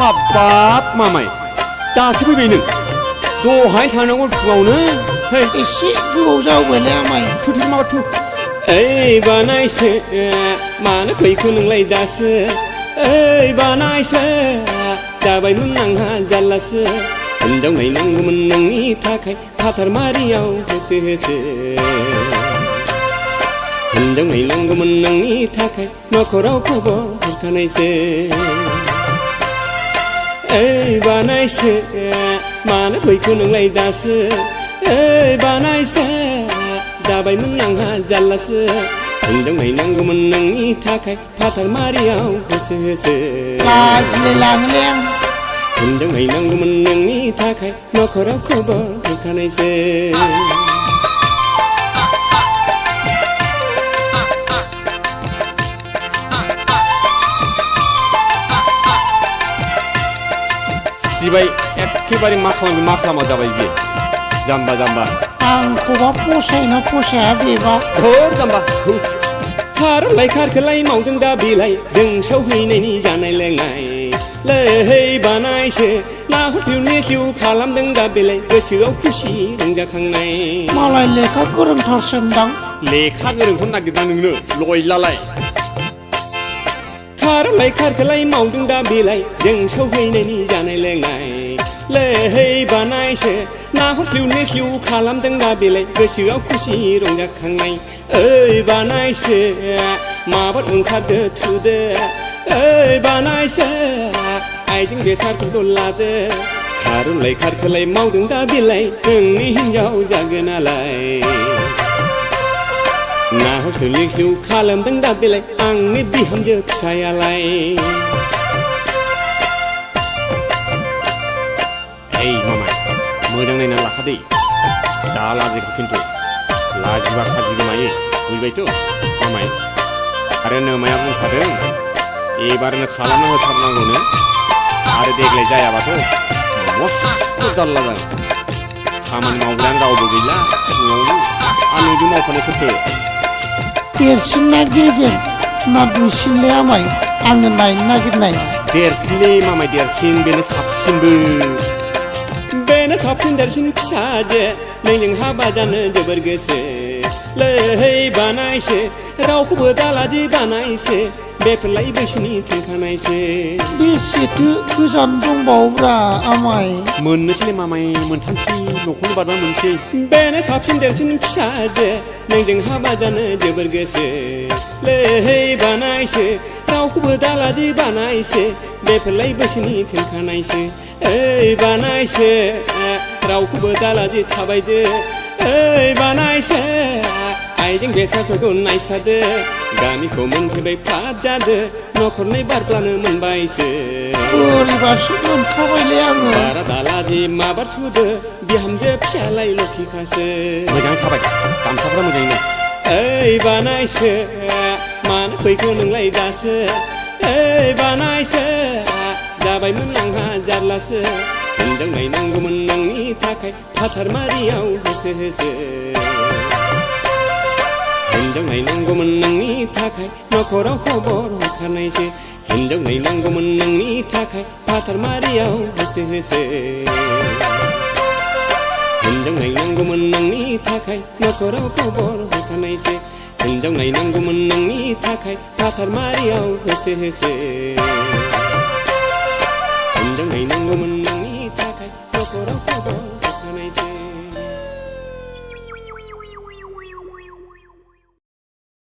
हाबाब मामाय दासो फैबाय नों दहाय थांनांगौ फुङावनो एसे गोबाव जाबायलै आमाय थु माबा थु ओइ बानायसो मानो फैखो नोंलाय दासो ओइ बानायसो जाबायमोन आंहा जारलासो हिनजाव नायनांगौमोन नोंनि थाखाय फाथारमारियाव होसो होसो हिनजाव नायनांगौमोन नोंनि थाखाय नखराव खबर हरखानायसो ओइ बानायसो मानो फैखो नोंलाय दासो ओइ बानायसो जाबायमोन आंहा जारलासो हिनजाव नायनांगौमोन नोंनि थाखाय फाथारमारियाव होसो होसो लाजिलाय लाङोलै आं हिनजाव नायनांगौमोन नोंनि थाखाय नखराव खबर हरखानायसो सिबाय एखेबारे मा खालामा जाबाय बे जाम्बा जाम्बा आंखौबा फसायना फसाया बेबा हर जाम्बा खारलाय खारखोलाय मावदों दा बेलाय जों सौहैनायनि जानाय लोंनाय लैहै बानायसो नाहरथिउ नेथिउ खालामदों दा बेलाय गोसोआव खुसि रंजाखांनाय मालाय लेखा गोरोंथारसोनदां लेखा गोरोंखौ नागिरदां नोंनो लयलालाय खारलाय खारखोलाय मावदों दा बेलाय जों सौहैनायनि जानाय लोंनाय लैहै बानायसो नाहरथिउ नेथिउ खालामदों दा बेलाय गोसोआव खुसि रंजाखांनाय ओइ बानायसो माबार ओंखारदो थुदो ओइ बानायसो आइजें बेसादफोरखौ लादो खारलाय खारखोलाय मावदों दा बेलाय नोंनि हिनजाव जागोन नालाय नाहरथिउ नेथिउ खालामदों दा बेलाय आंनि बिहामजो फिसायालाय ओइ मामाय मोजां नायना लाखादै दा लाजिखौ खिन्थु लाजिबा खाजि गोमायो बुझबायथ' मामाय आरो नोमाया बुंखादों एबारनो खालामना होथारनांगौनो आरो देग्लाय जायाबाथ' मस्त जारला जागोन खामानि मावग्रायानो रावबो गैला न'आवनो आं नोंजों मावफानो सोरथो देरसिन ना गेजेर ना दुइसिनलै आमाय आङो नायनो नागिरनाय देरसिनलै मामाय देरसिन बेनो साबसिनबो बेनो साबसिन देरसिन फिसाजो नोंजों हाबा जानो जोबोर गोसो लैहै बानायसो रावखौबो दालाजि बानायसो बेफोरलाय बैसोनि थोनखानायसो बेसेथो गोजान दंबावोब्रा आमाय मोननोसैलै मामाय मोनथामसै न'खौनो बारबा मोनसै बेनो साबसिन देरसिन फिसाजो नोंजों हाबा जानो जोबोर गोसो लैहै बानायसो रावखौबो दालाजि बानायसो बेफोरलाय बैसोनि थोनखानायसो ओइ बानायसो रावखौबो दालाजि थाबायदो ओइ बानायसो आइजें बेसादफोरखौ नायसादो गामिखौ मोनफैबाय फाद जादो न'खरनै बारब्लानो मोनबायसो बोरैबासो मोनखाबायलै आङो बारा दालाजि माबार थुदो बिहामजो फिसालाय लखिखासो मोजाङै थाबाय गामसाफ्रा मोजाङैनो ओइ बानायसो मानो फैखो नोंलाय दासो ओइ बानायसो जाबायमोन आंहा जारलासो हिनजाव नायनांगौमोन नोंनि थाखाय फाथारमारियाव होसो होसो हिनजाव नायनांगौमोन नोंनि थाखाय नखराव खबर हरखानायसो हिनजाव नायनांगौमोन नोंनि थाखाय फाथारमारियाव होसो होसो हिनजाव नायनांगौमोन नोंनि थाखाय नखराव खबर हरखानायसो हिनजाव नायनांगौमोन नोंनि थाखाय फाथारमारियाव होसो होसो हिनजाव नायनांगौमोन